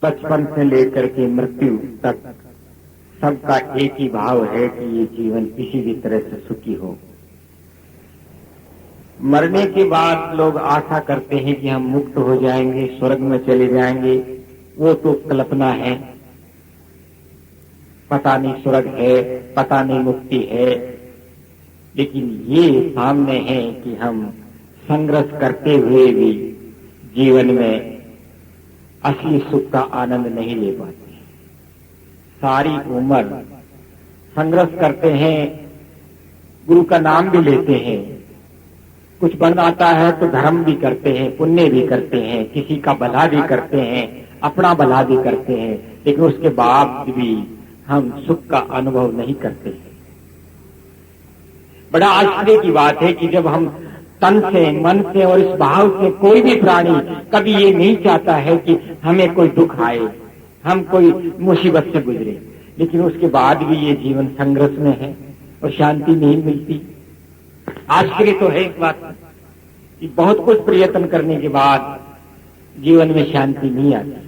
बचपन से लेकर के मृत्यु तक सबका एक ही भाव है कि ये जीवन किसी भी तरह से सुखी हो। मरने के बाद लोग आशा करते हैं कि हम मुक्त हो जाएंगे, स्वर्ग में चले जाएंगे। वो तो कल्पना है, पता नहीं स्वर्ग है, पता नहीं मुक्ति है, लेकिन ये सामने है कि हम संघर्ष करते हुए भी जीवन में असली सुख का आनंद नहीं ले पाते। सारी उम्र संघर्ष करते हैं, गुरु का नाम भी लेते हैं, कुछ बन आता है तो धर्म भी करते हैं, पुण्य भी करते हैं, किसी का भला भी करते हैं, अपना भला भी करते हैं, लेकिन उसके बाद भी हम सुख का अनुभव नहीं करते हैं। बड़ा आश्चर्य की बात है कि जब हम तन से, मन से और इस भाव से, कोई भी प्राणी कभी ये नहीं चाहता है कि हमें कोई दुख आए, हम कोई मुसीबत से गुजरे, लेकिन उसके बाद भी ये जीवन संघर्ष में है और शांति नहीं मिलती। आश्चर्य तो है इस बात कि बहुत कुछ प्रयत्न करने के बाद जीवन में शांति नहीं आती।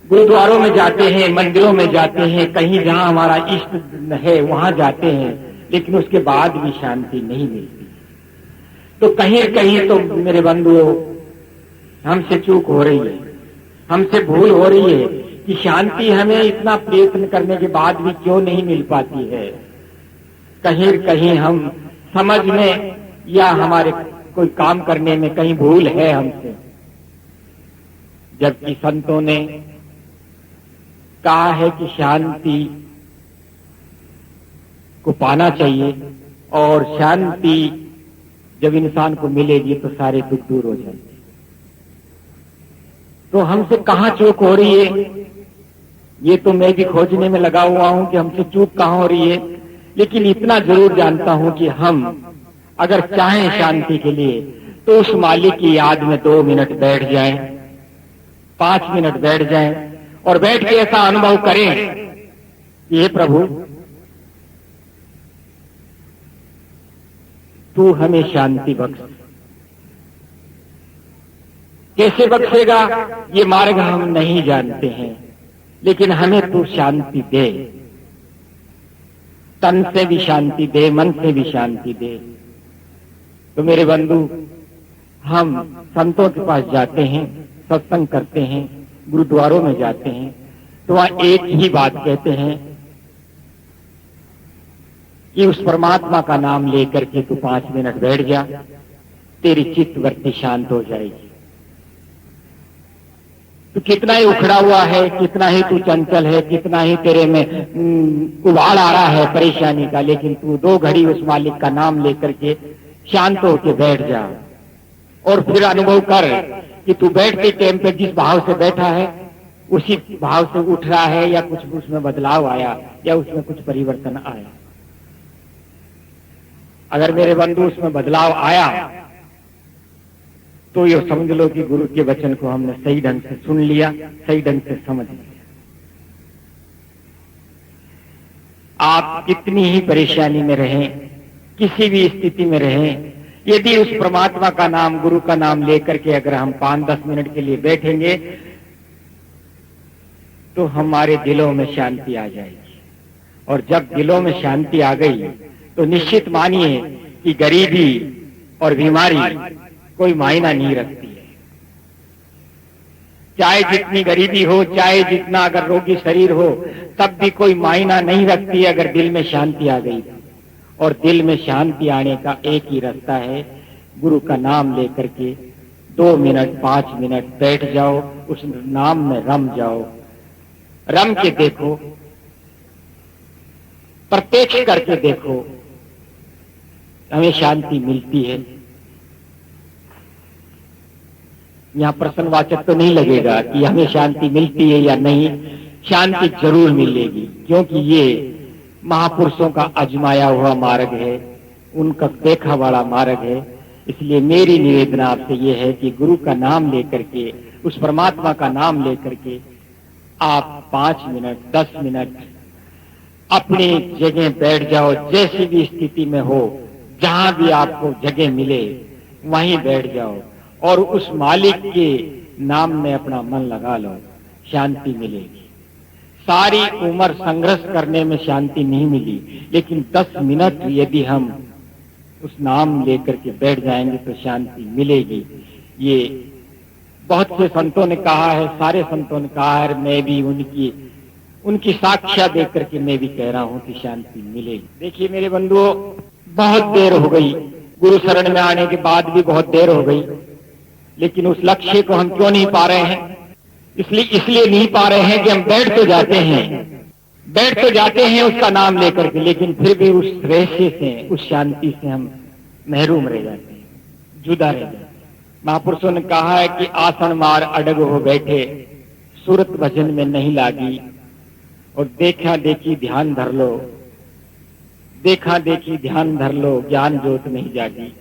गुरुद्वारों में जाते हैं, मंदिरों में जाते हैं, कहीं जहां हमारा इष्ट है वहां जाते हैं, लेकिन उसके बाद भी शांति नहीं मिलती। तो कहीं कहीं तो मेरे बंधुओं हमसे चूक हो रही है, हमसे भूल हो रही है कि शांति हमें इतना प्रयत्न करने के बाद भी क्यों नहीं मिल पाती है। कहीं कहीं हम समझ में या हमारे कोई काम करने में कहीं भूल है हमसे, जबकि संतों ने कहा है कि शांति को पाना चाहिए और शांति जब इंसान को मिलेगी तो सारे दुख दूर हो जाएंगे। तो हमसे कहां चूक हो रही है, ये तो मैं भी खोजने में लगा हुआ हूं कि हमसे चूक कहां हो रही है। लेकिन इतना जरूर जानता हूं कि हम अगर चाहें शांति के लिए तो उस मालिक की याद में 2 मिनट बैठ जाएं, 5 मिनट बैठ जाएं और बैठ के ऐसा अनुभव करें कि हे प्रभु, तू हमें शांति बख्श। कैसे बख्शेगा ये मार्ग हम नहीं जानते हैं, लेकिन हमें तू शांति दे, तन से भी शांति दे, मन से भी शांति दे। तो मेरे बंधु, हम संतों के पास जाते हैं, सत्संग करते हैं, गुरुद्वारों में जाते हैं, तो वहां एक ही बात कहते हैं कि उस परमात्मा का नाम लेकर के तू 5 मिनट बैठ जा, तेरी चित्त वृत्ति शांत हो जाएगी। तू कितना ही उखड़ा हुआ है, कितना ही तू चंचल है, कितना ही तेरे में उबाल आ रहा है परेशानी का, लेकिन तू 2 घड़ी उस मालिक का नाम लेकर के शांत होकर बैठ जा और फिर अनुभव कर कि तू बैठते टाइम पे जिस भाव से बैठा है उसी भाव से उठ रहा है, या कुछ उसमें बदलाव आया, या उसमें कुछ परिवर्तन आया। अगर मेरे बंधु उसमें बदलाव आया तो ये समझ लो कि गुरु के वचन को हमने सही ढंग से सुन लिया, सही ढंग से समझ लिया। आप कितनी ही परेशानी में रहें, किसी भी स्थिति में रहें, यदि उस परमात्मा का नाम, गुरु का नाम लेकर के अगर हम 5-10 मिनट के लिए बैठेंगे तो हमारे दिलों में शांति आ जाएगी। और जब दिलों में शांति आ गई तो निश्चित मानिए कि गरीबी और बीमारी कोई मायना नहीं रखती है। चाहे जितनी गरीबी हो, चाहे जितना अगर रोगी शरीर हो, तब भी कोई मायना नहीं रखती है अगर दिल में शांति आ गई। और दिल में शांति आने का एक ही रास्ता है, गुरु का नाम लेकर के 2 मिनट 5 मिनट बैठ जाओ, उस नाम में रम जाओ, रम के देखो, प्रत्यक्ष करके देखो, हमें शांति मिलती है। यहां प्रश्नवाचक तो नहीं लगेगा कि हमें शांति मिलती है या नहीं, शांति जरूर मिलेगी, क्योंकि ये महापुरुषों का आजमाया हुआ मार्ग है, उनका देखा वाला मार्ग है। इसलिए मेरी निवेदन आपसे ये है कि गुरु का नाम लेकर के, उस परमात्मा का नाम लेकर के आप 5 मिनट 10 मिनट अपनी जगह बैठ जाओ, जैसी भी स्थिति में हो, जहां भी आपको जगह मिले वहीं बैठ जाओ और उस मालिक के नाम में अपना मन लगा लो, शांति मिलेगी। सारी उम्र संघर्ष करने में शांति नहीं मिली, लेकिन 10 मिनट यदि हम उस नाम लेकर के बैठ जाएंगे तो शांति मिलेगी। ये बहुत से संतों ने कहा है, सारे संतों ने कहा है, मैं भी उनकी साक्ष्य देख करके मैं भी कह रहा हूं कि शांति मिलेगी। देखिए मेरे बंधुओं, बहुत देर हो गई, गुरु शरण में आने के बाद भी बहुत देर हो गई, लेकिन उस लक्ष्य को हम क्यों नहीं पा रहे हैं? इसलिए नहीं पा रहे हैं कि हम बैठ तो जाते हैं उसका नाम लेकर के, लेकिन फिर भी उस रहस्य से, उस शांति से हम महरूम रह जाते हैं, जुदा रह जाते हैं। महापुरुषों ने कहा है कि आसन मार अडग हो बैठे, सूरत भजन में नहीं लागी, और देखा देखी ध्यान धर लो, देखा देखी ध्यान धर लो, ज्ञान ज्योत नहीं जागी।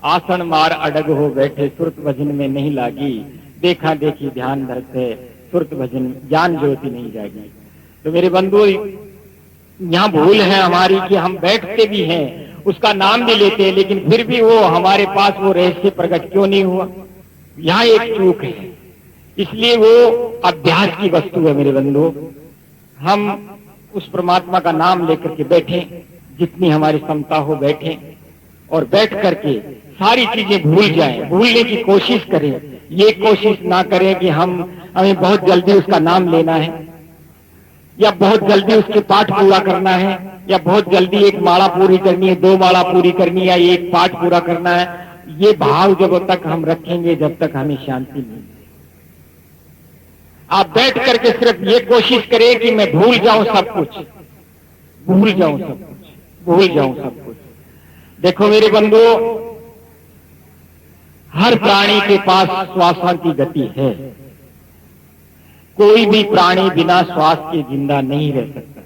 आसन मार अडग हो बैठे, सूरत भजन में नहीं लागी, देखा देखी ध्यान धरते, सूरत भजन ज्ञान ज्योति नहीं जागी। तो मेरे बंधु, यहाँ भूल है हमारी कि हम बैठते भी हैं, उसका नाम भी लेते हैं, लेकिन फिर भी वो हमारे पास वो रहस्य प्रकट क्यों नहीं हुआ? यहाँ एक चूक है। इसलिए वो अभ्यास की वस्तु है मेरे बंधु। हम उस परमात्मा का नाम लेकर के बैठें, जितनी हमारी क्षमता हो बैठें, और बैठ करके सारी चीजें भूल जाएं, भूलने की कोशिश करें। ये कोशिश ना करें कि हमें बहुत जल्दी उसका नाम लेना है, या बहुत जल्दी उसके पाठ पूरा करना है, या बहुत जल्दी एक माला पूरी करनी है, 2 माला पूरी करनी है, या एक पाठ पूरा करना है। ये भाव जब तक हम रखेंगे, जब तक हमें शांति नहीं। आप बैठ करके सिर्फ ये कोशिश करें कि मैं भूल जाऊं सब कुछ, भूल जाऊं सब कुछ, भूल जाऊं सब कुछ। देखो मेरे बंधुओं, हर प्राणी के पास श्वासों की गति है। कोई भी प्राणी बिना श्वास के जिंदा नहीं रह सकता।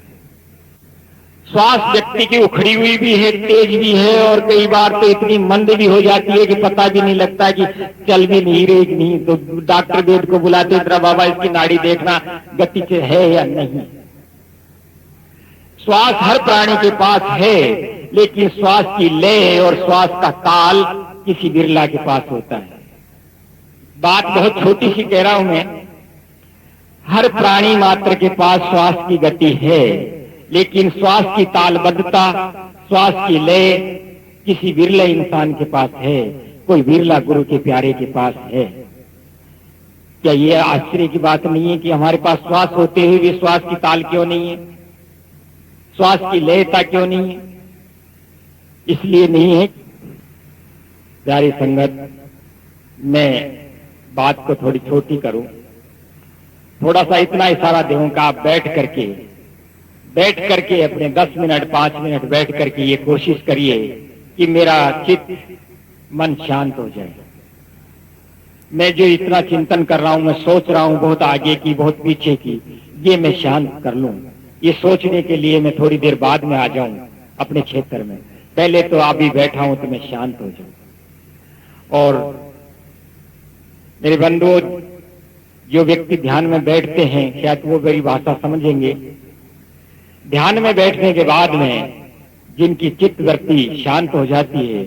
श्वास व्यक्ति की उखड़ी हुई भी है, तेज भी है, और कई बार तो इतनी मंद भी हो जाती है कि पता भी नहीं लगता कि चल भी नहीं रही नहीं। तो डॉक्टर वेद को बुलाते, जरा बाबा इसकी नाड़ी देखना गति से है या नहीं। श्वास हर प्राणी के पास है, लेकिन श्वास की लय और श्वास का ताल किसी बिरला के पास होता है। बात बहुत छोटी सी कह रहा हूं मैं। हर प्राणी मात्र के पास श्वास की गति है, लेकिन श्वास की तालबद्धता, श्वास की लय किसी बिरले इंसान के पास है, कोई बिरला गुरु के प्यारे के पास है। क्या ये आश्चर्य की बात नहीं है कि हमारे पास श्वास होते हुए भी श्वास की ताल क्यों नहीं है, श्वास की लयता क्यों नहीं है? इसलिए नहीं है। प्यारी संगत, मैं बात को थोड़ी छोटी करूं, थोड़ा सा इतना इशारा दूं कि आप बैठ करके अपने 10 मिनट 5 मिनट बैठ करके ये कोशिश करिए कि मेरा चित्त मन शांत हो जाए। मैं जो इतना चिंतन कर रहा हूं, मैं सोच रहा हूं बहुत आगे की, बहुत पीछे की, ये मैं शांत कर लूं। ये सोचने के लिए मैं थोड़ी देर बाद में आ जाऊं अपने क्षेत्र में। पहले तो अभी बैठा हूं तो मैं शांत हो जाऊं। और मेरे बंधुओं, जो व्यक्ति ध्यान में बैठते हैं, शायद वो मेरी भाषा समझेंगे। ध्यान में बैठने के बाद में जिनकी चित्त वृत्ति शांत हो जाती है,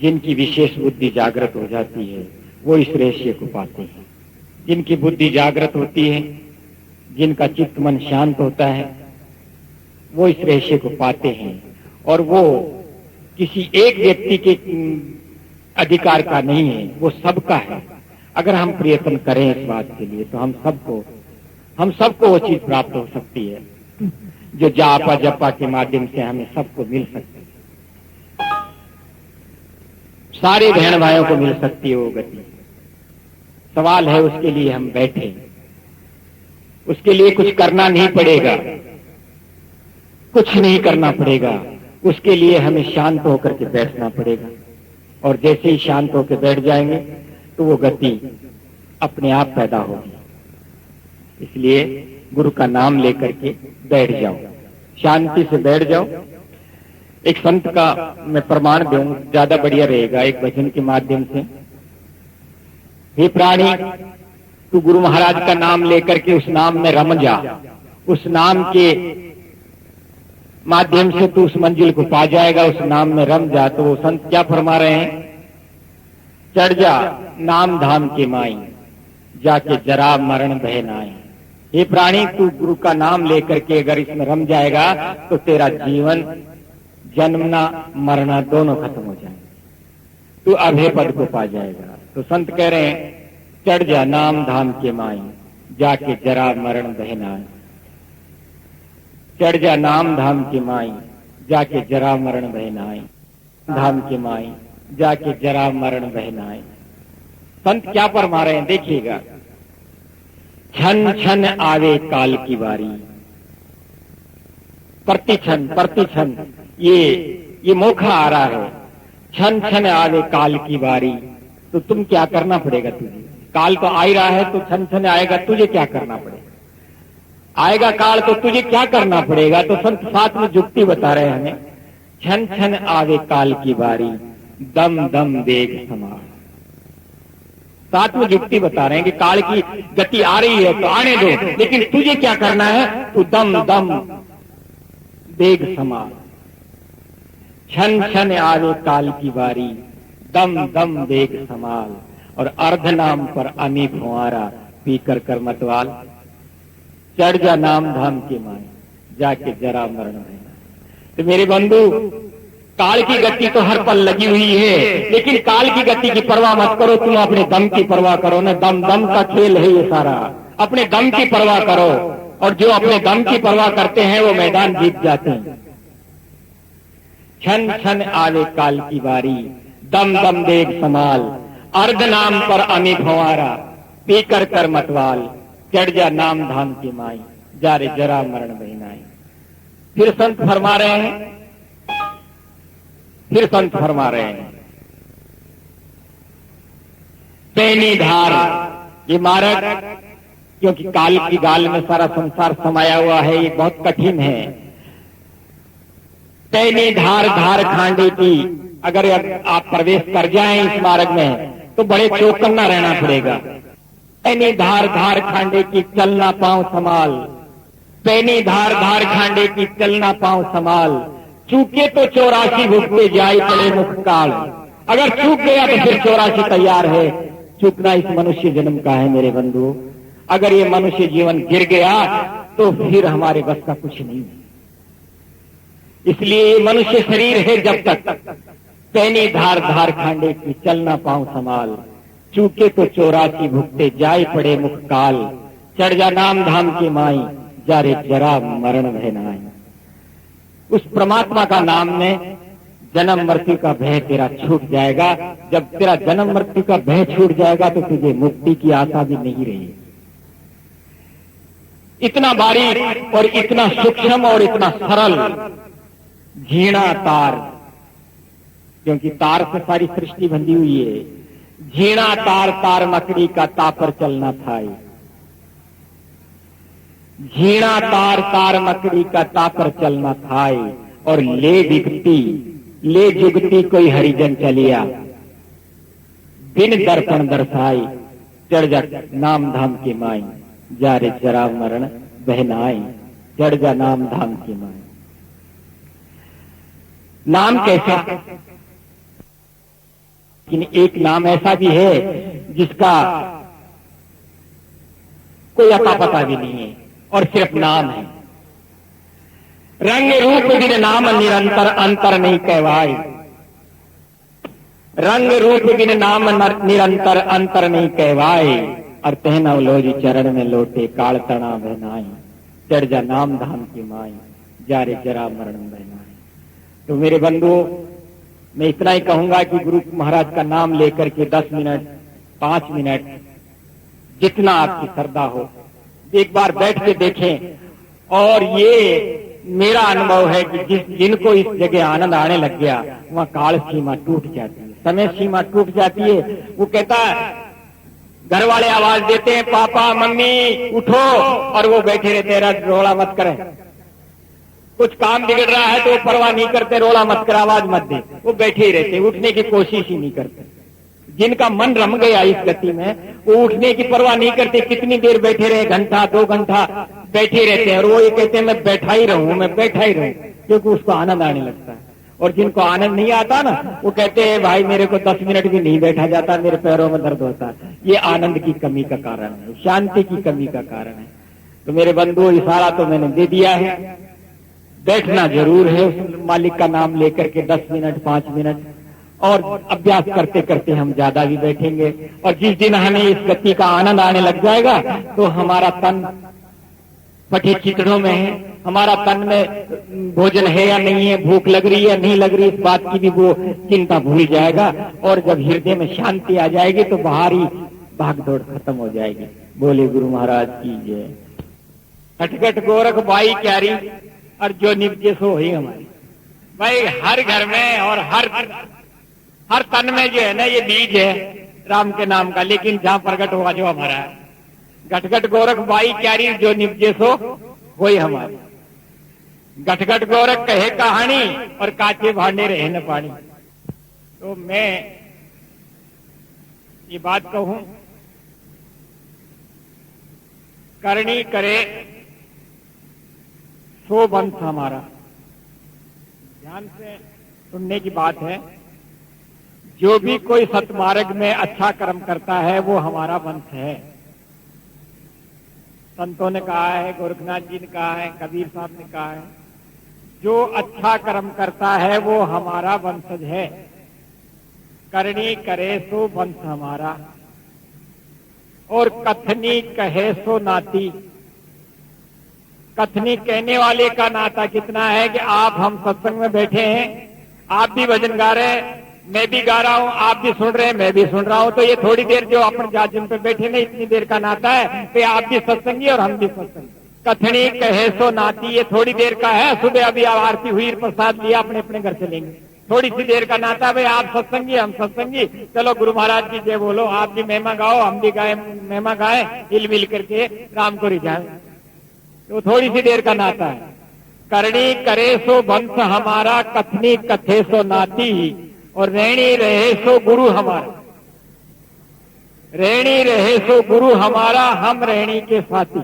जिनकी विशेष बुद्धि जागृत हो जाती है, वो इस रहस्य को पाते हैं। जिनकी बुद्धि जागृत होती है, जिनका चित्त मन शांत होता है, वो इस रहस्य को पाते हैं। और वो किसी एक व्यक्ति के अधिकार का नहीं है, वो सबका है। अगर हम प्रयत्न करें इस बात के लिए, तो हम सबको वो चीज प्राप्त हो सकती है जो जापा जपा के माध्यम से हमें सबको मिल सकती है। सारे बहन भाइयों को मिल सकती है वो गति। सवाल है उसके लिए हम बैठे, उसके लिए कुछ करना नहीं पड़ेगा, कुछ नहीं करना पड़ेगा। उसके लिए हमें शांत होकर के बैठना पड़ेगा, और जैसे ही शांत होकर बैठ जाएंगे तो वो गति अपने आप पैदा होगी। इसलिए गुरु का नाम लेकर के बैठ जाओ, शांति से बैठ जाओ। एक संत का मैं प्रमाण दूं, ज्यादा बढ़िया रहेगा, एक भजन के माध्यम से। हे प्राणी, तू गुरु महाराज का नाम लेकर के उस नाम में रम जा, उस नाम के माध्यम से तू उस मंजिल को पा जाएगा, उस नाम में रम जा। तो वो संत क्या फरमा रहे हैं चढ़ जा नाम धाम के माई, जाके जरा मरण बह नाई। ये प्राणी, तू गुरु का नाम लेकर के अगर इसमें रम जाएगा तो तेरा जीवन जन्मना मरना दोनों खत्म हो जाएंगे, तू अभय पद को पा जाएगा। तो संत कह रहे हैं चढ़ जा नाम धाम के माई, जाके जरा मरण बह नाई। चढ़ जा नाम धाम की माई, जाके जरा मरण बह नाई। धाम की माई, जाके जरा मरण बह नाई। संत क्या फरमा रहे हैं देखिएगा, क्षण क्षण आवे काल की बारी, प्रतिक्षण ये मौका आ रहा है, क्षण क्षण आवे काल की बारी। तो तुम क्या करना पड़ेगा तुझे, काल तो आ ही रहा है, तो क्षण क्षण आएगा, तुझे क्या करना पड़ेगा, आएगा काल तो तुझे क्या करना पड़ेगा। तो संत साथ में जुक्ति बता रहे हैं हमें, क्षण क्षण आवे काल की बारी, दम दम देग समार। साथ में जुक्ति बता रहे हैं कि काल की गति आ रही है तो आने दो, लेकिन तुझे क्या करना है, तू दम दम देग समार। क्षण क्षण आवे काल की बारी, दम दम देग समाल। और अर्ध नाम पर अमी फुआरा, पी कर मतवाल। चढ़ जा नाम धाम के माए, जाके जरा मरण है। तो मेरे बंधु, काल की गति तो हर पल लगी हुई है, लेकिन काल की गति की परवाह मत करो, तुम अपने दम की परवाह करो ना। दम दम का खेल है ये सारा, अपने दम की परवाह करो। और जो अपने दम की परवाह करते हैं वो मैदान जीत जाते हैं। क्षण क्षण आवे काल की बारी, दम दम देग समाल। अर्ध नाम पर अमी फंवारा, पी कर मतवाल। चढ़ जा नाम धाम की माई, जा रे जरा मरण बहनाई। फिर संत फरमा रहे हैं, पैनी धार, ये मार्ग क्योंकि काल की गाल में सारा संसार समाया हुआ है, ये बहुत कठिन है। पैनी धार धार खांडे की, अगर आप प्रवेश कर जाएं इस मार्ग में तो बड़े चौकन्ना रहना पड़ेगा। पैनी धार धार खांडे की, चलना पांव संभाल। पैनी धार धार खांडे की, चलना पांव संभाल। चूके तो 84 भुगते जाए पड़े मुख काल। अगर चूक गया तो फिर 84 तैयार है। चूकना इस मनुष्य जन्म का है मेरे बंधु। अगर ये मनुष्य जीवन गिर गया तो फिर हमारे बस का कुछ नहीं है। इसलिए मनुष्य शरीर है जब तक, पैनी धार धार खांडे की, चलना पांव संभाल। चूके तो 84 भुगते जाए पड़े मुख काल। चढ़ जा नाम धाम की माई, जा रे जरा मरण भय नाई। उस परमात्मा का नाम में जन्म मृत्यु का भय तेरा छूट जाएगा। जब तेरा जन्म मृत्यु का भय छूट जाएगा तो तुझे मुक्ति की आशा भी नहीं रही। इतना बारीक और इतना सूक्ष्म और इतना सरल झीणा तार, क्योंकि तार से सारी सृष्टि बंधी हुई है। झीणा तार तार मकड़ी का तापर चलना थाई। झीणा तार तार मकड़ी का तापर चलना थाई। और ले दिखती ले जुगती कोई हरिजन चलिया, बिन दर्पण दर्शाई। चढ़ जा नाम धाम की माई, जा रे जरा मरण बहनाई। चढ़ जा नाम धाम की माई। नाम कैसा, लेकिन एक नाम ऐसा भी है जिसका कोई अता पता भी नहीं है और सिर्फ नाम है। रंग रूप बिन नाम निरंतर अंतर नहीं कहवाए। रंग रूप बिन नाम निरंतर अंतर नहीं कहवाए। और तहना लोज चरण में लोटे काल तना बहनाई। चढ़ जा नाम धाम की माई, जा रे जरा मरण बहनाई। तो मेरे बंधुओं, मैं इतना ही कहूंगा कि गुरु महाराज का नाम लेकर के 10 मिनट 5 मिनट जितना आपकी श्रद्धा हो एक बार बैठ के देखें। और ये मेरा अनुभव है कि जिनको इस जगह आनंद आने लग गया वहां काल सीमा टूट जाती है, समय सीमा टूट जाती है। वो कहता है, घर वाले आवाज देते हैं पापा मम्मी उठो, और वो बैठे रहते हैं, रोला मत करें। कुछ काम बिगड़ रहा है तो वो परवाह नहीं करते, रोला मत कर, आवाज मत दे, वो बैठे ही रहते, उठने की कोशिश ही नहीं करते। जिनका मन रम गया इस गति में, वो उठने की परवाह नहीं करते। कितनी देर बैठे रहे, घंटा 2 घंटा बैठे रहते हैं, और वो ये कहते हैं मैं बैठा ही रहूं, मैं बैठा ही रहूं, क्योंकि उसको आनंद आने लगता है। और जिनको आनंद नहीं आता ना, वो कहते हैं भाई मेरे को 10 मिनट भी नहीं बैठा जाता, मेरे पैरों में दर्द होता है। ये आनंद की कमी का कारण है, शांति की कमी का कारण है। तो मेरे बंधुओं, इशारा तो मैंने दे दिया है, बैठना जरूर है उस मालिक का नाम लेकर के 10 मिनट 5 मिनट, और अभ्यास करते करते हम ज्यादा भी बैठेंगे। और जिस दिन हमें इस गति का आनंद आने लग जाएगा तो हमारा तन फटे चिकड़ों में है, हमारा तन में भोजन है या नहीं है, भूख लग रही है या नहीं लग रही, इस बात की भी वो चिंता भूल जाएगा। और जब हृदय में शांति आ जाएगी तो बाहरी भागदौड़ खत्म हो जाएगी। बोले गुरु महाराज की जय। खटखट गोरख बाई क्यारी और जो निपजे सो ही हमारी। भाई हर घर में और हर तन में जो है ना, ये बीज है राम के नाम का, लेकिन जहां प्रकट हुआ जो हमारा है। घटघट गोरख बाई क्यारी जो निपजे सो वही हमारी। घटघट गोरख कहे कहानी और काचे भांडे रहे न पानी। तो मैं ये बात कहूं, करनी करे सो वंश हमारा। ध्यान से सुनने की बात है। जो भी कोई सतमार्ग में अच्छा कर्म करता है वो हमारा वंश है। संतों ने कहा है, गोरखनाथ जी ने कहा है, कबीर साहब ने कहा है, जो अच्छा कर्म करता है वो हमारा वंशज है। करनी करे सो वंश हमारा, और कथनी कहे सो नाती। कथनी कहने वाले का नाता कितना है कि आप हम सत्संग में बैठे हैं, आप भी भजन गा रहे हैं, मैं भी गा रहा हूं, आप भी सुन रहे हैं, मैं भी सुन रहा हूं। तो ये थोड़ी देर जो अपन जाजिम पे बैठे ना, इतनी देर का नाता है कि आप भी सत्संगी और हम भी सत्संगी। कथनी कहे सो नाती, ये थोड़ी देर का है। सुबह अभी आरती हुई, प्रसाद लिया, अपने अपने घर चलेंगे। थोड़ी सी देर का नाता, भाई आप सत्संगी हम सत्संगी, चलो गुरु महाराज की जय बोलो, आप भी महिमा गाओ, हम भी गाए महिमा गाए, हिल मिल करके राम को रिझाएं। तो थोड़ी सी देर का नाता है। करनी करे सो वंश हमारा, कथनी कथे सो नाती, और रहनी रहे सो गुरु हमारा। रहनी रहे सो गुरु हमारा, हम रहनी के साथी।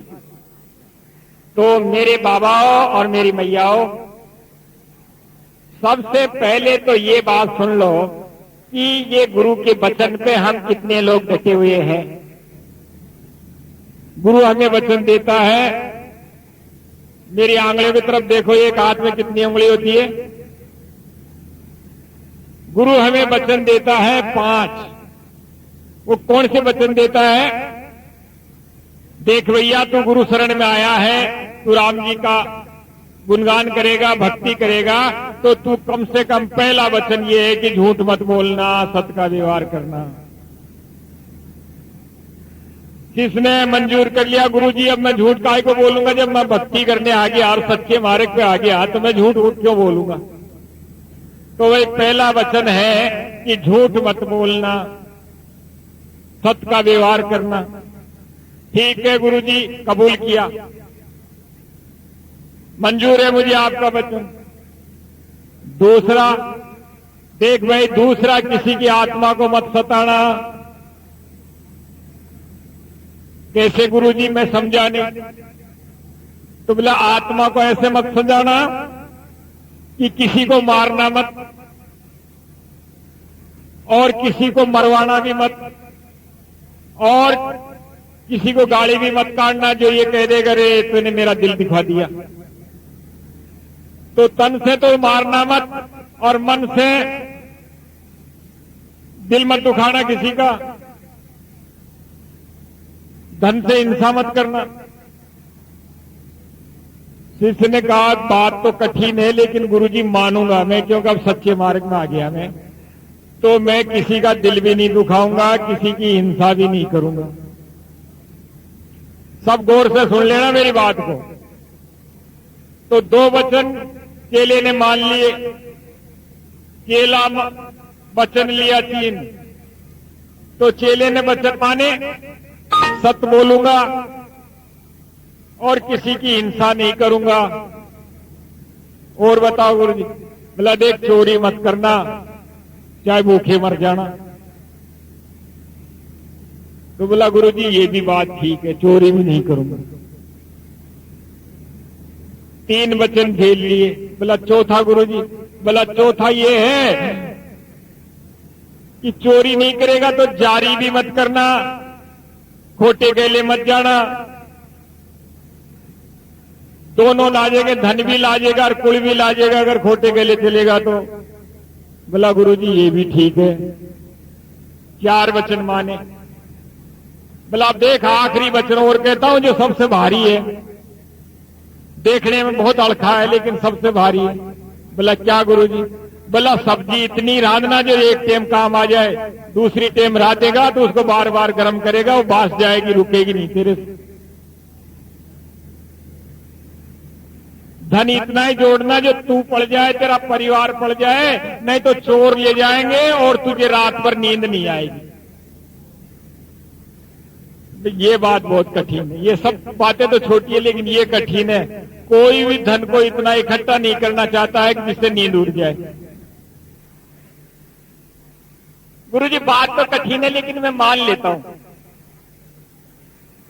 तो मेरे बाबाओं और मेरी मैयाओं, सबसे पहले तो ये बात सुन लो कि ये गुरु के वचन पे हम कितने लोग डटे हुए हैं। गुरु हमें वचन देता है। मेरी आंगलियों की तरफ देखो, एक हाथ में कितनी उंगली होती है। गुरु हमें वचन देता है 5। वो कौन से वचन देता है? देख भैया, तू गुरु शरण में आया है, तू राम जी का गुणगान करेगा, भक्ति करेगा, तो तू कम से कम पहला वचन ये है कि झूठ मत बोलना, सत्य का व्यवहार करना। किसने मंजूर कर लिया, गुरुजी अब मैं झूठ काहे को बोलूंगा, जब मैं भक्ति करने आ गया और सच्चे मार्ग पे आ गया तो मैं झूठ क्यों बोलूंगा। तो एक पहला वचन है कि झूठ मत बोलना, सत्य का व्यवहार करना। ठीक है गुरुजी, कबूल किया, मंजूर है मुझे आपका वचन। दूसरा, देख भाई, दूसरा किसी की आत्मा को मत सताना। कैसे गुरुजी, मैं समझा नहीं। तो बोला आत्मा को ऐसे मत समझाना कि किसी को मारना मत और किसी को मरवाना भी मत और किसी को गाली भी मत काटना जो ये कह देगा रे तूने मेरा दिल दिखा दिया। तो तन से तो मारना मत और मन से दिल मत दुखाना किसी का। धन से हिंसा मत करना। शिष्य ने कहा बात तो कठिन है लेकिन गुरुजी मानूंगा मैं, क्योंकि अब सच्चे मार्ग में आ गया मैं, तो मैं किसी का दिल भी नहीं दुखाऊंगा, किसी की हिंसा भी नहीं करूंगा। सब गौर से सुन लेना मेरी बात को। तो 2 वचन चेले ने मान लिए। चेला वचन लिया 3। तो चेले ने वचन माने, सत्य बोलूंगा और किसी की हिंसा नहीं करूंगा। और बताओ गुरुजी? बोला देख, चोरी मत करना, चाहे भूखे मर जाना। तो बोला गुरुजी ये भी बात ठीक है, चोरी भी नहीं करूंगा। 3 वचन झेल लिए। बोला चौथा गुरुजी? बोला चौथा ये है कि चोरी नहीं करेगा तो जारी भी मत करना, खोटे गैले मत जाना। दोनों लाजेंगे, धन भी लाजेगा और कुल भी लाजेगा अगर खोटे गैले चलेगा तो। बोला गुरुजी ये भी ठीक है, 4 वचन माने। बोला देख आखिरी वचन और कहता हूं जो सबसे भारी है, देखने में बहुत अड़खा है लेकिन सबसे भारी है। बोला क्या गुरुजी? बोला सब्जी इतनी रांधना जो एक टाइम काम आ जाए, दूसरी टाइम रांधेगा तो उसको बार बार गर्म करेगा, वो बास जाएगी, रुकेगी नहीं तेरे से। धन इतना ही जोड़ना जो तू पड़ जाए, तेरा परिवार पड़ जाए, नहीं तो चोर ले जाएंगे और तुझे रात भर नींद नहीं आएगी। ये बात बहुत कठिन है। ये सब बातें तो छोटी है लेकिन ये कठिन है। कोई भी धन को इतना इकट्ठा नहीं करना चाहता है कि जिससे नींद उड़ जाए। गुरुजी बात तो कठिन है लेकिन मैं मान लेता हूं।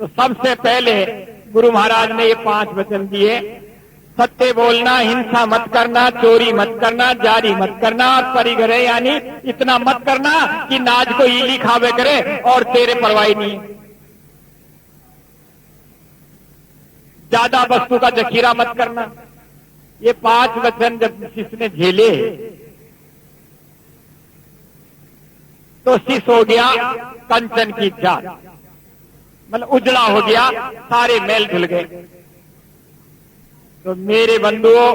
तो सबसे पहले गुरु महाराज ने ये 5 वचन दिए। सत्य बोलना, हिंसा मत करना, चोरी मत करना, जारी मत करना और परिग्रह यानी इतना मत करना कि नाज को ईली खावे करे और तेरे परवाही नहीं। ज्यादा वस्तु का जखीरा मत करना। ये 5 वचन जब शिष्य ने झेले तो शिष्य हो गया कंचन की जात, मतलब उजड़ा हो गया, सारे मैल धुल गए। तो मेरे बंधुओं,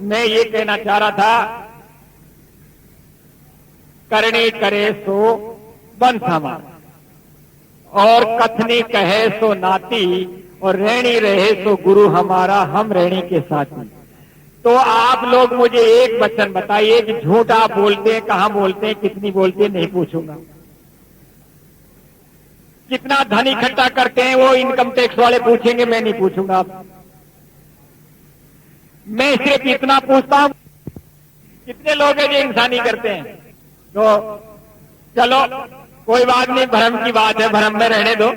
मैं ये कहना चाह रहा था, करने करे सो बंस हमारा, और कथनी कहे सो नाती, और रहनी रहे सो गुरु हमारा, हम रहनी के साथी। तो आप लोग मुझे एक वचन बताइए कि झूठ आप बोलते हैं, कहां बोलते हैं, कितनी बोलते हैं, नहीं पूछूंगा। कितना धन इकट्ठा करते हैं वो इनकम टैक्स वाले पूछेंगे, मैं नहीं पूछूंगा आप। मैं सिर्फ इतना पूछता हूं कितने लोग हैं जो इंसानी करते हैं। तो चलो कोई बात नहीं, भ्रम की बात है, भ्रम में रहने दो,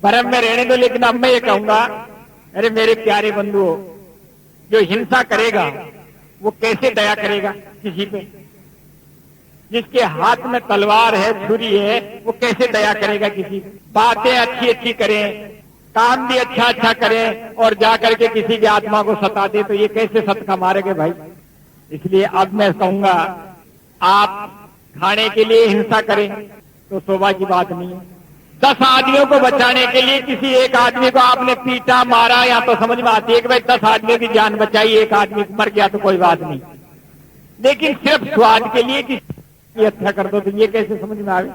भ्रम में रहने दो। लेकिन अब मैं ये कहूंगा, अरे मेरे प्यारे बंधुओं, जो हिंसा करेगा वो कैसे दया करेगा किसी पे? जिसके हाथ में तलवार है, छुरी है, वो कैसे दया करेगा किसी पे? बातें अच्छी अच्छी करें, काम भी अच्छा अच्छा करें और जाकर के किसी की आत्मा को सता दे, तो ये कैसे सत्का मारेंगे भाई? इसलिए अब मैं कहूंगा, आप खाने के लिए हिंसा करें तो शोभा की बात नहीं है। 10 आदमियों को बचाने के लिए किसी एक आदमी को आपने पीटा, मारा, या तो समझ में आती है कि भाई 10 आदमियों की जान बचाई, एक आदमी मर गया तो कोई बात नहीं। लेकिन सिर्फ स्वाद के लिए किसी की हत्या कर दो तो ये कैसे समझ में आए?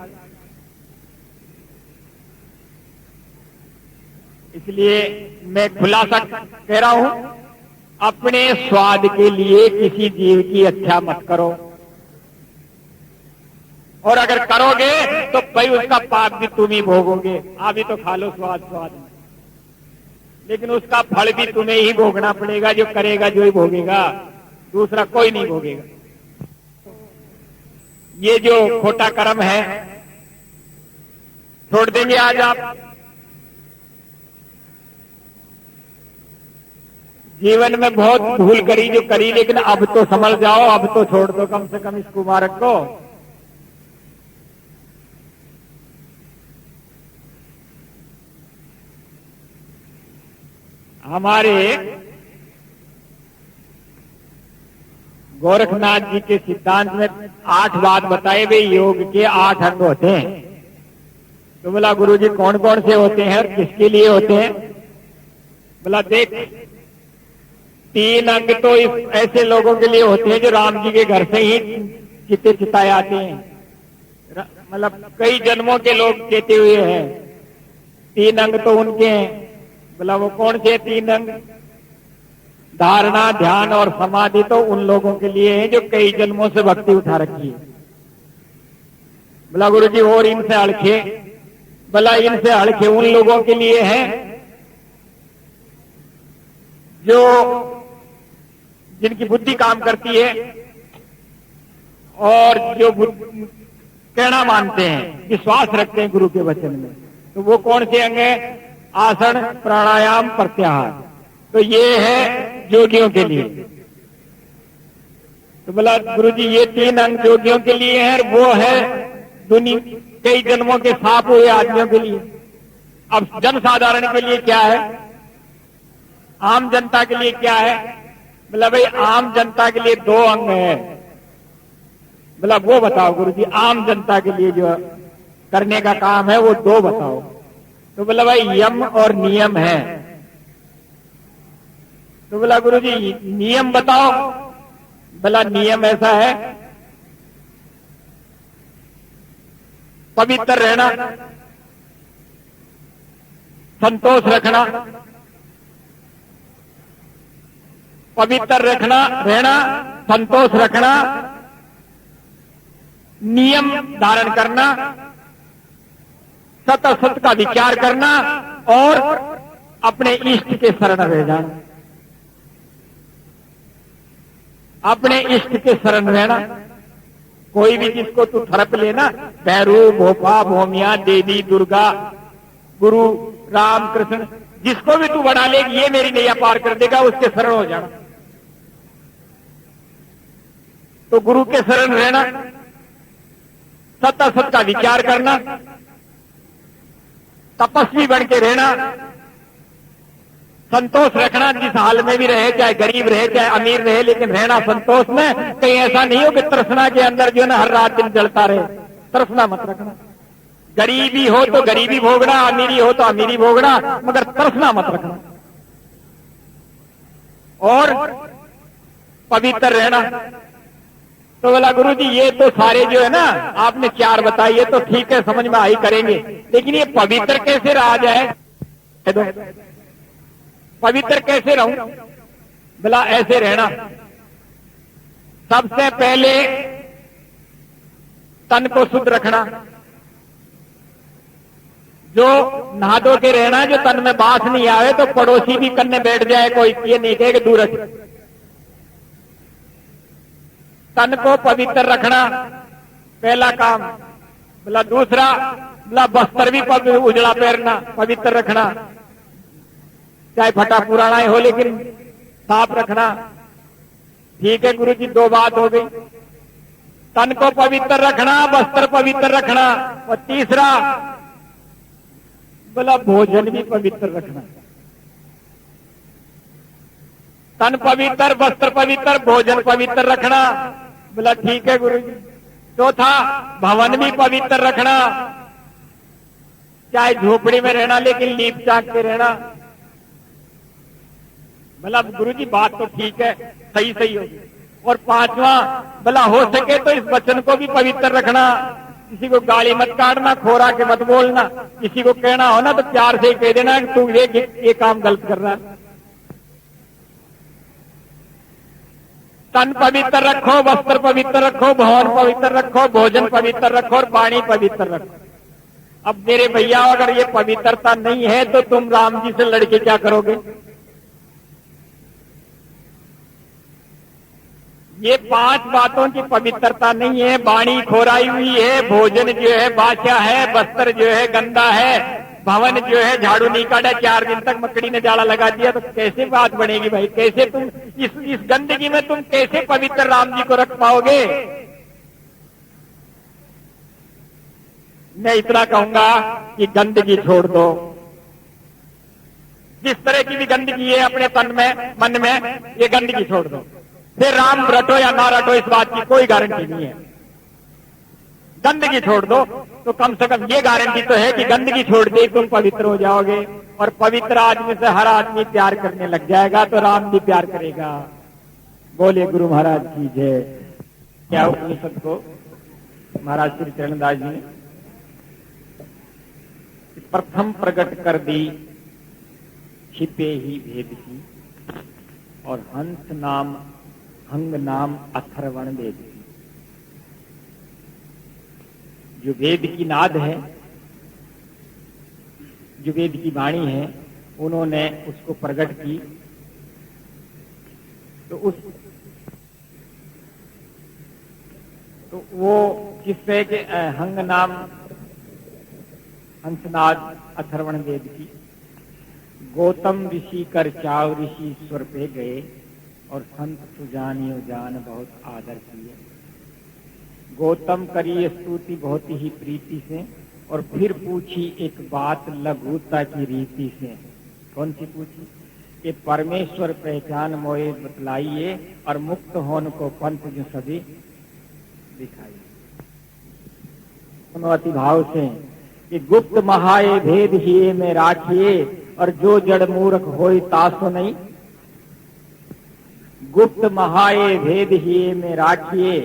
इसलिए मैं खुलासा कह रहा हूं, अपने स्वाद के लिए किसी जीव की हत्या मत करो, और अगर करोगे तो भाई उसका पाप भी तुम ही भोगोगे। अभी तो खा लो स्वाद स्वाद में, लेकिन उसका फल भी तुम्हें ही भोगना पड़ेगा। जो करेगा जो ही भोगेगा, दूसरा कोई नहीं भोगेगा। ये जो खोटा कर्म है छोड़ देंगे आज आप। जीवन में बहुत भूल करी जो करी, लेकिन अब तो समझ जाओ, अब तो छोड़ दो कम से कम इस कुमारक को। हमारे गोरखनाथ जी के सिद्धांत में 8 बात बताए हुए योग के 8 अंग होते हैं। तो बोला गुरुजी कौन कौन से होते हैं और किसके लिए होते हैं? बोला देख, 3 अंग तो ऐसे लोगों के लिए होते हैं जो राम जी के घर से ही चिते चिताए आते हैं, मतलब कई जन्मों के लोग कहते हुए हैं। 3 अंग तो उनके हैं। बोला वो कौन से 3 अंग? धारणा, ध्यान और समाधि तो उन लोगों के लिए है जो कई जन्मों से भक्ति उठा रखी है। बोला गुरुजी और इनसे हड़के? बोला इनसे हड़के उन लोगों के लिए है जो जिनकी बुद्धि काम करती है और जो कहना मानते हैं, विश्वास रखते हैं गुरु के वचन में। तो वो कौन से अंग है? आसन, प्राणायाम, प्रत्याहार। तो ये है योगियों के लिए। तो बोला गुरु जी ये 3 अंग योगियों के लिए है, वो है दुनिया कई जन्मों के साफ हुए आदमियों के लिए। अब जनसाधारण के लिए क्या है, आम जनता के लिए क्या है? बोला भाई आम जनता के लिए 2 अंग है। बोला वो बताओ गुरु जी, आम जनता के लिए जो करने का काम है वो 2 बताओ। तो बोला भाई यम और नियम है। तो बोला गुरु जी नियम बताओ। बोला नियम ऐसा है, पवित्र रहना, संतोष रखना, पवित्र रहना, संतोष रखना, नियम धारण करना, सत असत का विचार करना और अपने इष्ट के शरण रह जाना। अपने इष्ट के शरण रहना। कोई भी जिसको तू थरप लेना, भैरू, भोपा, भोमिया, देवी, दुर्गा, गुरु, राम, कृष्ण, जिसको भी तू बना ले ये मेरी नैया पार कर देगा, उसके शरण हो जाना। तो गुरु के शरण रहना, सत असत का विचार करना, तपस्वी बन के रहना, संतोष रखना, जिस हाल में भी रहे, चाहे गरीब रहे चाहे अमीर रहे, लेकिन रहना संतोष में। कहीं ऐसा नहीं हो कि तृष्णा के अंदर जो है ना हर रात दिन जलता रहे, तृष्णा मत रखना। गरीबी हो तो गरीबी भोगना, अमीरी हो तो अमीरी भोगना, मगर तृष्णा मत रखना। और पवित्र रहना। तो बोला गुरु जी ये तो सारे जो है ना आपने 4 बताइए तो ठीक है, समझ में आई, करेंगे, लेकिन ये पवित्र कैसे रहा जाए? पवित्र कैसे रहूं? बोला ऐसे रहना, सबसे पहले तन को शुद्ध रखना। जो नहा धो के रहना, जो तन में बास नहीं आवे तो पड़ोसी भी कन्ने बैठ जाए, कोई ये नहीं कहे कि दूर रख। तन को पवित्र रखना पहला काम। बोला दूसरा, बोला वस्त्र भी उजड़ा पहनना, पवित्र रखना, चाहे फटा पुराना ही हो लेकिन साफ रखना। ठीक है गुरु जी 2 बात हो गई, तन को पवित्र रखना, वस्त्र पवित्र रखना, और तीसरा बोला भोजन भी पवित्र रखना। तन पवित्र, वस्त्र पवित्र, भोजन पवित्र रखना। बोला ठीक है गुरु जी। चौथा भवन भी पवित्र रखना, चाहे झोपड़ी में रहना लेकिन लीप चाक के रहना। बोला गुरु जी बात तो ठीक है, सही होगी। और 5वां बोला हो सके तो इस वचन को भी पवित्र रखना, किसी को गाली मत काटना, खोरा के मत बोलना, किसी को कहना हो ना तो प्यार से ही कह देना कि तू ये काम गलत कर रहा है। तन पवित्र रखो, वस्त्र पवित्र रखो, भवन पवित्र रखो, भोजन पवित्र रखो और वाणी पवित्र रखो। अब मेरे भैया अगर ये पवित्रता नहीं है तो तुम राम जी से लड़के क्या करोगे? ये 5 बातों की पवित्रता नहीं है। वाणी खोराई हुई है, भोजन जो है बाचा है, वस्त्र जो है गंदा है, भवन जो है झाड़ू नहीं काटा, 4 दिन तक मकड़ी ने जाला लगा दिया, तो कैसे बात बनेगी भाई? कैसे तुम इस गंदगी में तुम कैसे पवित्र राम जी को रख पाओगे? मैं इतना कहूंगा कि गंदगी छोड़ दो। जिस तरह की भी गंदगी है अपने तन में, मन में, ये गंदगी छोड़ दो। फिर राम रटो या ना रटो, इस बात की कोई गारंटी नहीं है। गंदगी छोड़ दो तो कम से कम ये गारंटी तो है कि गंदगी छोड़ दे तुम पवित्र हो जाओगे, और पवित्र आदमी से हर आदमी प्यार करने लग जाएगा तो राम भी प्यार करेगा। बोले गुरु महाराज की जय। क्या उपनिषद को महाराज श्री चरणदास जी ने प्रथम प्रकट कर दी, छिपे ही भेद की, और हंस नाम हंग नाम अथर्वण वेद की। जो वेद की नाद है, जो वेद की वाणी है, उन्होंने उसको प्रकट की। तो वो किससे के हंग नाम हंसनाद अथर्वण वेद की। गौतम ऋषि कर चाव ऋषि स्वर पे गए, और संत सुजानियो जान बहुत आदर किए। गौतम करी स्तुति बहुत ही प्रीति से, और फिर पूछी एक बात लघुता की रीति से। कौन सी पूछी? कि परमेश्वर पहचान मोए बतलाइए, और मुक्त होने को पंथ जो सभी दिखाइए। अति भाव से कि गुप्त महाये भेद ही में राखिए, और जो जड़ मूर्ख होई तासो नहीं। गुप्त महाये भेद ही में राखिए,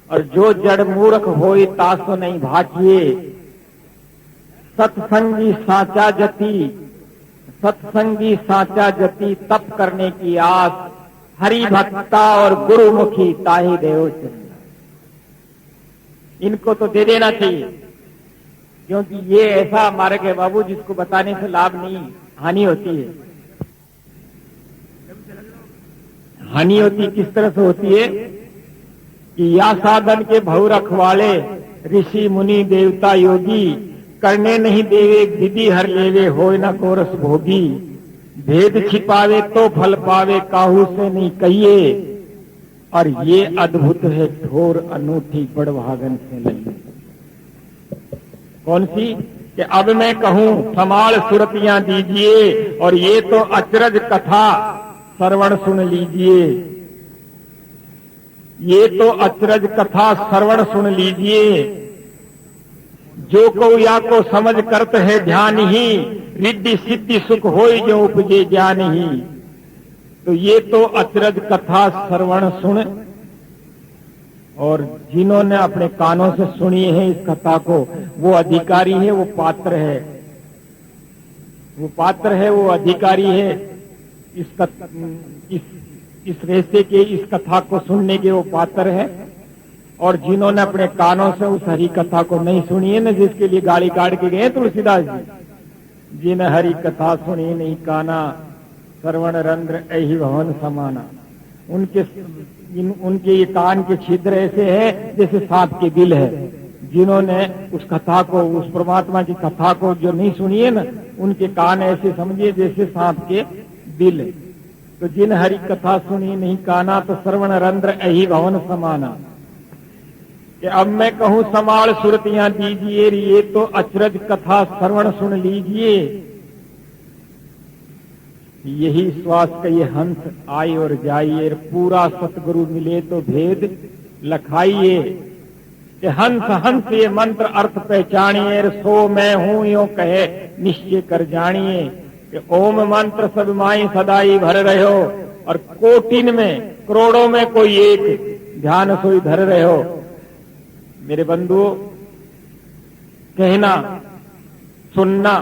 और जो जड़ मूर्ख होई तासो नहीं भाकिए। सत्संगी साचा जति, सत्संगी साचा जति, तप करने की आस, हरि भक्ता और गुरुमुखी ताहि देव चंदा। इनको तो दे देना चाहिए, क्योंकि ये ऐसा मार्ग है बाबू जिसको बताने से लाभ नहीं, हानि होती है। हानि होती किस तरह से होती है कि या साधन के भव रखवाले, ऋषि मुनि देवता योगी, करने नहीं देवे विधि हर लेवे, होय न कोरस भोगी। भेद छिपावे तो फल पावे, काहू से नहीं कहिए। और ये अद्भुत है ठोर अनूठी बड़भागन से लगी। कौन सी? कि अब मैं कहूं समाल सुरतियां दीजिए, और ये तो अचरज कथा श्रवण सुन लीजिए। ये तो अचरज कथा श्रवण सुन लीजिए। जो को या को समझ करत है ध्यान ही, रिद्धि सिद्धि सुख होय जो उपजे ज्ञान ही। तो ये तो अचरज कथा श्रवण सुन, और जिन्होंने अपने कानों से सुनी है इस कथा को, वो अधिकारी है, वो पात्र है, वो पात्र है, वो अधिकारी है। इस रेसे के, इस कथा को सुनने के वो पात्र है। और जिन्होंने अपने कानों से उस हरि कथा को नहीं सुनी है ना, जिसके लिए गाड़ी काट के गए तुलसीदास जी, जिन हरि कथा सुनी नहीं काना, श्रवण रंध्र ऐहि भवन समाना। उनके ये कान के छिद्र ऐसे है जैसे सांप के बिल है। जिन्होंने उस कथा को, उस परमात्मा की कथा को जो नहीं सुनी है ना, उनके कान ऐसे समझिए जैसे सांप के बिल। तो जिन हरि कथा सुनी नहीं काना, तो श्रवण रंध्र ऐहि भवन समाना। कि अब मैं कहूं समाल सुरतियां दीजिए, ये तो अचरज कथा श्रवण सुन लीजिए। यही श्वास का ये हंस आए और जाइए, पूरा सतगुरु मिले तो भेद लखाइए। कि हंस हंस ये मंत्र अर्थ पहचानिए, सो मैं हूं यो कहे निश्चय कर जानिए। कि ओम मंत्र सब माई सदाई भर रहो, और कोटिन में करोड़ों में कोई एक ध्यान सोई धर रहो। मेरे बंधुओं, कहना, सुनना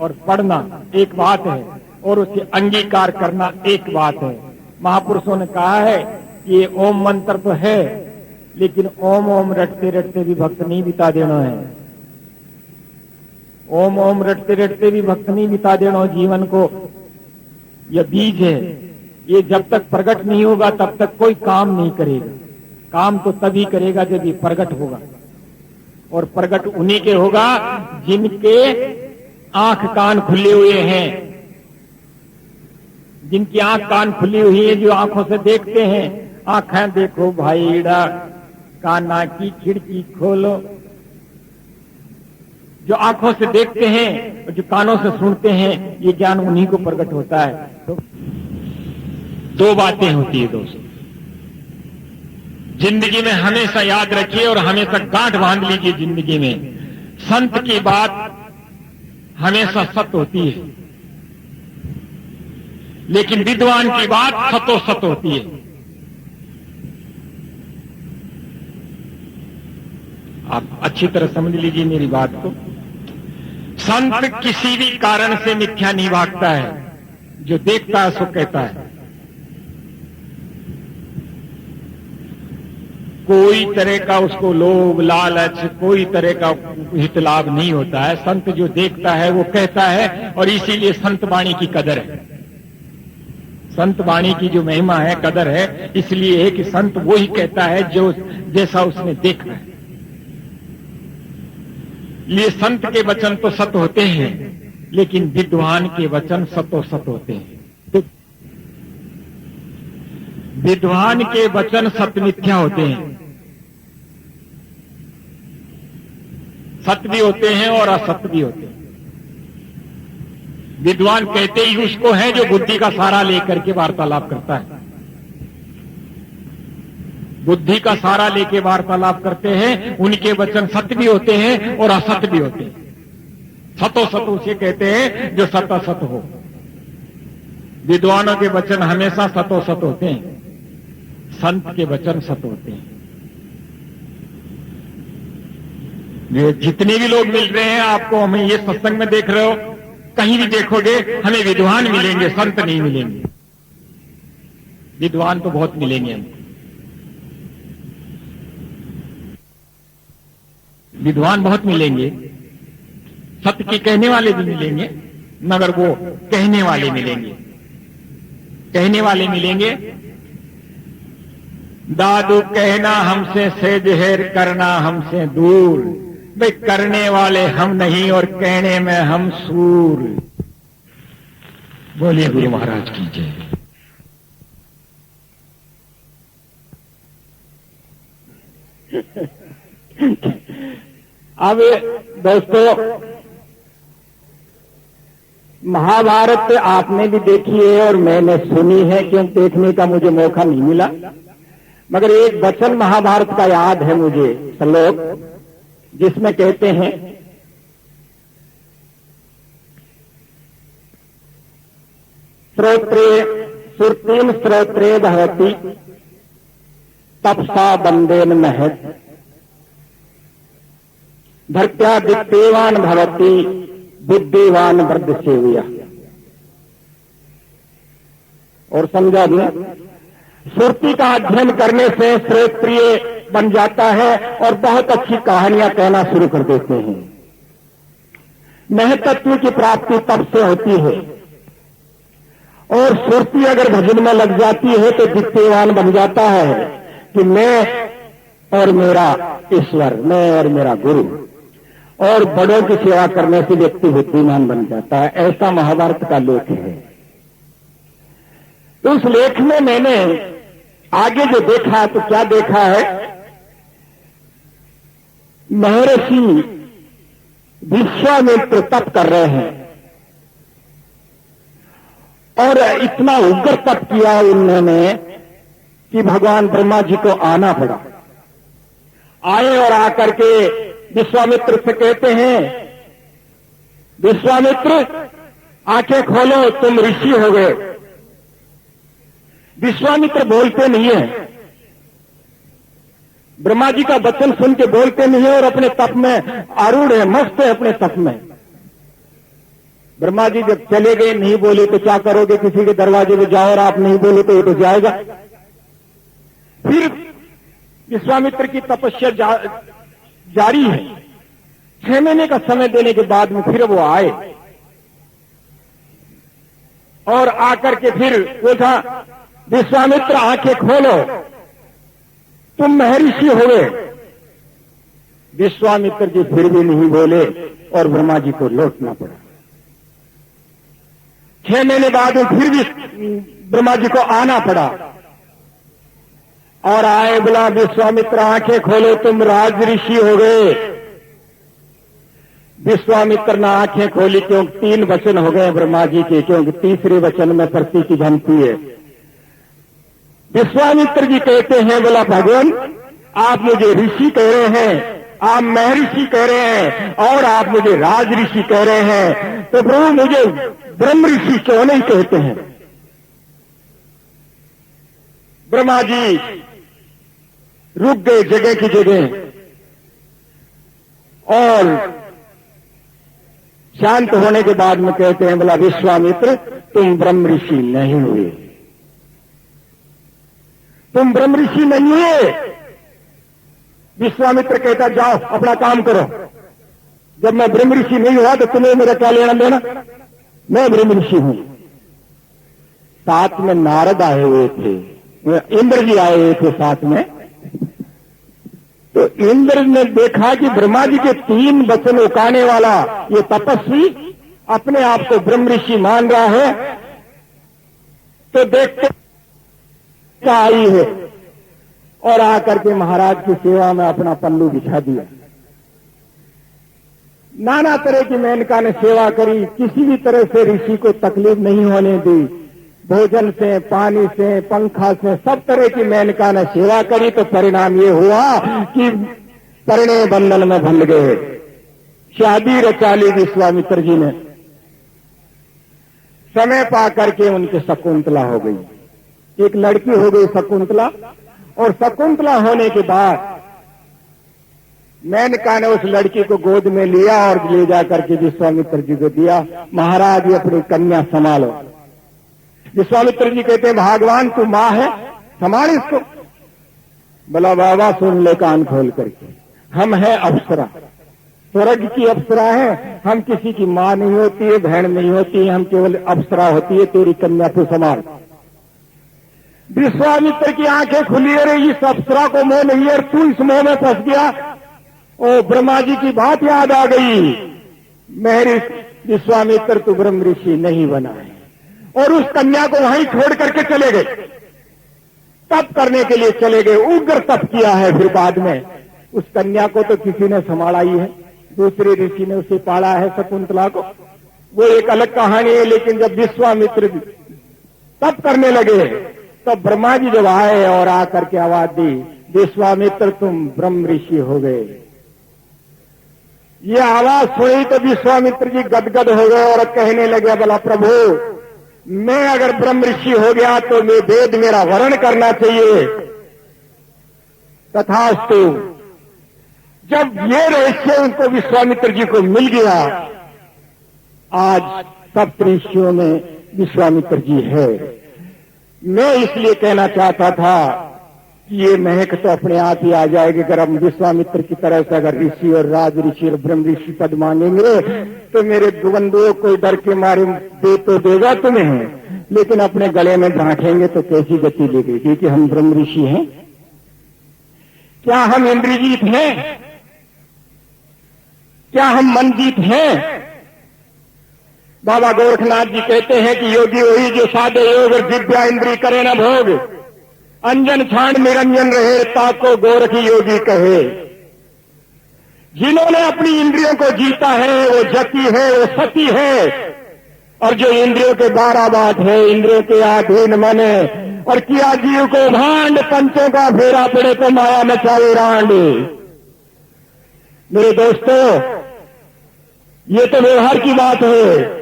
और पढ़ना एक बात है, और उसे अंगीकार करना एक बात है। महापुरुषों ने कहा है कि ये ओम मंत्र तो है, लेकिन ओम ओम रटते रटते भी भक्त नहीं बिता देना है। ओम ओम रटते रटते भी भक्त नहीं बिता देना जीवन को। यह बीज है, ये जब तक प्रकट नहीं होगा तब तक कोई काम नहीं करेगा। काम तो तभी करेगा जब ये प्रकट होगा, और प्रकट उन्हीं के होगा जिनके आंख कान खुले हुए हैं, जिनकी आंख कान खुली हुई है, जो आंखों से देखते हैं। आंखें देखो भाईड़ा, काना की खिड़की खोलो। जो आंखों से देखते हैं और जो कानों से सुनते हैं, ये ज्ञान उन्हीं को प्रकट होता है। तो दो बातें होती है दोस्तों जिंदगी में, हमेशा याद रखिए और हमेशा गांठ बांध लीजिए जिंदगी में। संत की बात हमेशा सत्य होती है, लेकिन विद्वान की बात सतो सत होती है। आप अच्छी तरह समझ लीजिए मेरी बात को। संत किसी भी कारण से मिथ्या नहीं भागता है, जो देखता है सो कहता है। कोई तरह का उसको लोभ लालच, कोई तरह का हित लाभ नहीं होता है। संत जो देखता है वो कहता है, और इसीलिए संत वाणी की कदर है। संत वाणी की जो महिमा है, कदर है, इसलिए है कि संत वो ही कहता है जो जैसा उसने देखा है। लिए संत के वचन तो सत्य होते हैं, लेकिन विद्वान के वचन सतो सत होते हैं। विद्वान के वचन सत्य मिथ्या होते हैं, सत्य भी होते हैं और असत्य भी होते हैं। विद्वान कहते ही उसको है जो बुद्धि का सहारा लेकर के वार्तालाप करता है, बुद्धि का सहारा लेके वार्तालाप करते हैं। उनके वचन सत्य भी होते हैं और असत्य भी होते हैं। सतो सत उसे कहते हैं जो सत असत हो। विद्वानों के वचन हमेशा सतो सत होते हैं, संत के वचन सत होते हैं। ये जितने भी लोग मिल रहे हैं आपको, हमें ये सत्संग में देख रहे हो, कहीं भी देखोगे हमें विद्वान मिलेंगे, संत नहीं मिलेंगे। विद्वान तो बहुत मिलेंगे हमको, विद्वान बहुत मिलेंगे, सत्य के कहने वाले भी मिलेंगे, मगर वो कहने वाले मिलेंगे, कहने वाले मिलेंगे। दादू कहना हमसे से जहर, करना हमसे दूर। भाई करने वाले हम नहीं और कहने में हम सूर। बोलिए गुरु महाराज की जय। अब दोस्तों, महाभारत आपने भी देखी है और मैंने सुनी है, क्योंकि देखने का मुझे मौका नहीं मिला, मगर एक वचन महाभारत का याद है मुझे, श्लोक, जिसमें कहते हैं श्रोत्रे श्रुतिन श्रोत्रे भवति तपसा बंदेन महत भक्त्या दिक्तेवान भवति बुद्धिवान वृद्ध सेविया। और समझा दिया, श्रुति का अध्ययन करने से श्रोत्रिय बन जाता है और बहुत अच्छी कहानियां कहना शुरू कर देते हैं। महतत्व की प्राप्ति तब से होती है, और श्रुति अगर भजन में लग जाती है तो दिक्तेवान बन जाता है कि मैं और मेरा ईश्वर, मैं और मेरा गुरु, और बड़ों की सेवा करने से व्यक्ति बुद्धिमान बन जाता है। ऐसा महाभारत का लेख है। तो उस लेख में मैंने आगे जो देखा तो क्या देखा है, महर्षि विश्वामित्र तप कर रहे हैं और इतना उग्र तप किया उन्होंने कि भगवान ब्रह्मा जी को आना पड़ा। आए और आकर के विश्वामित्र से कहते हैं, विश्वामित्र आंखें खोलो, तुम ऋषि हो गए। विश्वामित्र बोलते नहीं है, ब्रह्मा जी का वचन सुन के बोलते नहीं है और अपने तप में आरूढ़ है, मस्त है अपने तप में। ब्रह्मा जी जब चले गए, नहीं बोले तो क्या करोगे, किसी के दरवाजे पे जाओ और आप नहीं बोले तो ये तो जाएगा। फिर विश्वामित्र की तपस्या जारी है। 6 महीने का समय देने के बाद में फिर वो आए और आकर के फिर पूछा, विश्वामित्र आंखें खोलो, तुम महर्षि हो गए। विश्वामित्र जी फिर भी नहीं बोले और ब्रह्मा जी को लौटना पड़ा। 6 महीने बाद में फिर भी ब्रह्मा जी को आना पड़ा और आए, बोला विश्वामित्र आंखें खोलो, तुम राज ऋषि हो गए। विश्वामित्र ने आंखें खोली, क्योंकि 3 वचन हो गए ब्रह्मा जी के, क्योंकि तीसरे वचन में प्रति की झनती है। विश्वामित्र जी कहते हैं, बोला भगवान आप मुझे ऋषि कह रहे हैं, आप महर्षि कह रहे हैं और आप मुझे राज ऋषि कह रहे हैं, तो प्रभु मुझे ब्रह्म ऋषि क्यों नहीं कहते हैं। ब्रह्मा जी रुक गए जगह की जगह और शांत होने के बाद में कहते हैं, बोला विश्वामित्र तुम ब्रह्म ऋषि नहीं हुए, तुम ब्रह्म ऋषि नहीं हुए। विश्वामित्र कहता जाओ अपना काम करो, जब मैं ब्रह्म ऋषि नहीं हुआ तो तुम्हें मेरा क्या लेना देना, मैं ब्रह्म ऋषि हूं। साथ में नारद आए हुए थे, इंद्र जी आए हुए थे साथ में। तो इंद्र ने देखा कि ब्रह्मा जी के 3 वचन उकाने वाला ये तपस्वी अपने आप को ब्रह्म ऋषि मान रहा है, तो देखते इच्छा आई है और आकर के महाराज की सेवा में अपना पल्लू बिछा दिया। नाना तरह की मेनका ने सेवा करी, किसी भी तरह से ऋषि को तकलीफ नहीं होने दी। भोजन से, पानी से, पंखा से, सब तरह की मेनका ने सेवा करी, तो परिणाम ये हुआ कि परिणय बंधन में बंध गए। शादी रचा ली विश्वामित्र जी ने। समय पा करके उनके शकुंतला हो गई, एक लड़की हो गई शकुंतला। और शकुंतला होने के बाद मेनका ने उस लड़की को गोद में लिया और ले जाकर के विश्वामित्र जी को दिया। महाराज ये अपनी कन्या संभालो। विश्वामित्र जी कहते हैं भगवान तू मां है, संभाल इसको। बोला बाबा सुन ले कान खोल करके, हम हैं अप्सरा, स्वर्ग की अप्सरा है। हम किसी की मां नहीं होती है, बहन नहीं होती है, हम केवल अप्सरा होती है। तेरी कन्या को संभाल। विश्वामित्र की आंखें खुली, अरे इस अप्सरा को मोह नहीं है, तू इस मोह में फंस गया। ओ ब्रह्मा जी की बात याद आ गई, मेरे विश्वामित्र तू ब्रह्म ऋषि नहीं बना है। और उस कन्या को वहीं छोड़ करके चले गए, तप करने के लिए चले गए। उग्र तप किया है। फिर बाद में उस कन्या को तो किसी ने संभाला ही है, दूसरे ऋषि ने उसे पाला है शकुंतला को, वो एक अलग कहानी है। लेकिन जब विश्वामित्र तप करने लगे तो ब्रह्मा जी जब आए और आकर के आवाज दी, विश्वामित्र तुम ब्रह्म ऋषि हो गए। ये आवाज सुनी तो विश्वामित्र जी गदगद हो गए और कहने लगे, बोला प्रभु मैं अगर ब्रह्म ऋषि हो गया तो मैं वेद मेरा वर्ण करना चाहिए। तथास्तु। जब ये रहस्य उनको विश्वामित्र जी को मिल गया, आज सप्त ऋषियों में विश्वामित्र जी है। मैं इसलिए कहना चाहता था कि ये महक तो अपने आप ही आ जाएगी अगर हम विश्वामित्र की तरह से अगर ऋषि और राज ऋषि और ब्रह्म ऋषि पद मांगेंगे तो मेरे बंधुओं कोई डर के मारे दे तो देगा तुम्हें, लेकिन अपने गले में गांठेंगे तो कैसी गति लेगी, क्योंकि हम ब्रह्म ऋषि हैं। क्या हम इंद्रजीत हैं? क्या हम मनजीत हैं? बाबा गोरखनाथ जी कहते हैं कि योगी वही जो साधे योग और दिव्या इंद्री करे न भोग, अंजन छांड निरंजन रहे ताको गोरख योगी कहे। जिन्होंने अपनी इंद्रियों को जीता है वो जति है, वो सती है। और जो इंद्रियों के 12 बाट है, इंद्रियों के अधीन मन है और किया जीव को भांड, पंचों का फेरा पड़े तो माया मचाए रांड। मेरे दोस्तों ये तो व्यवहार की बात है।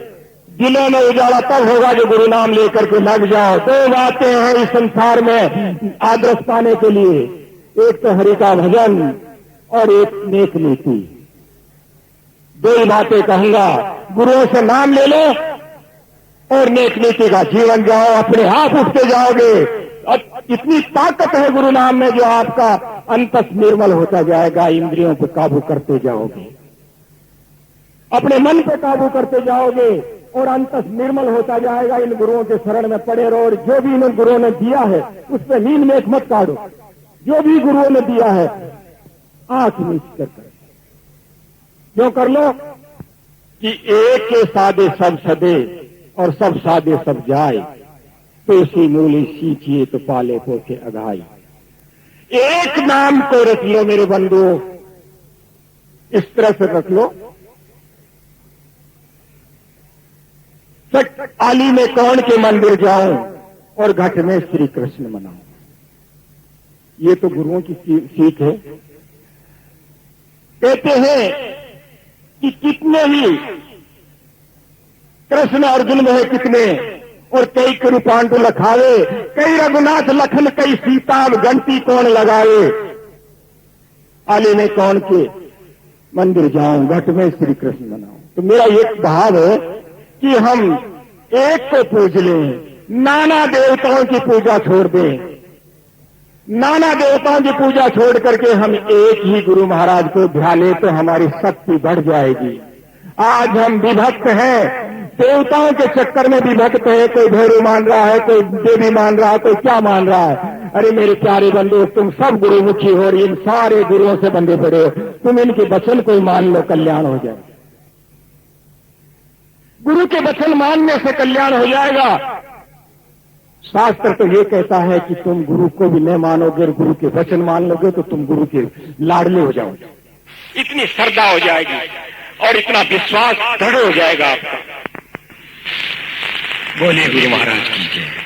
दिलों में उजाला तब होगा जो गुरु नाम लेकर के लग जाओ। 2 बातें हैं इस संसार में आदर्श पाने के लिए, एक तो हरि का भजन और एक नेक नीति। 2 ही बातें कहूंगा, गुरुओं से नाम ले लो और नेक नीति का जीवन जाओ, अपने आप उठते जाओगे। और इतनी ताकत है गुरु नाम में जो आपका अंतस निर्मल होता जाएगा। इंद्रियों पर काबू करते जाओगे, अपने मन पे काबू करते जाओगे और अंतस निर्मल होता जाएगा। इन गुरुओं के शरण में पड़े रहो और जो भी इन गुरुओं ने दिया है उस पर नींद में एक मत काटो। जो भी गुरुओं ने दिया है आंख नीच कर क्यों कर लो कि एक के सादे सब सदे और सब सादे सब जाए, तो इसी मूली सींचिए तो पाले पोखे अघाई। एक नाम को रख लो मेरे बंधुओं, इस तरह से रख लो। आली में कौन के मंदिर जाऊं और घट में श्री कृष्ण मनाऊं। ये तो गुरुओं की सीख है। कहते हैं कि कितने ही कृष्ण अर्जुन में कितने और कई कृ पांडु लखावे, कई रघुनाथ लखन कई सीता घंटी कौन लगावे। आली में कौन के मंदिर जाऊं घट में श्री कृष्ण मनाऊं। तो मेरा एक भाव है कि हम एक को पूज लें, नाना देवताओं की पूजा छोड़ दें। नाना देवताओं की पूजा छोड़ करके हम एक ही गुरु महाराज को ध्यान लें तो हमारी शक्ति बढ़ जाएगी। आज हम विभक्त हैं, देवताओं के चक्कर में विभक्त है। कोई भैरव मान रहा है, कोई देवी मान रहा है, कोई क्या मान रहा है। अरे मेरे प्यारे बंधु, तुम सब गुरुमुखी हो और इन सारे गुरुओं से बंधे पड़े हो। तुम इनके वचन को मान लो, कल्याण हो जाए। गुरु के वचन मानने से कल्याण हो जाएगा। शास्त्र तो ये कहता है कि तुम गुरु को भी नहीं मानोगे और गुरु के वचन मान लोगे तो तुम गुरु के लाडले हो जाओगे। इतनी श्रद्धा हो जाएगी और इतना विश्वास दृढ़ हो जाएगा आपका। बोले गुरु महाराज की जय।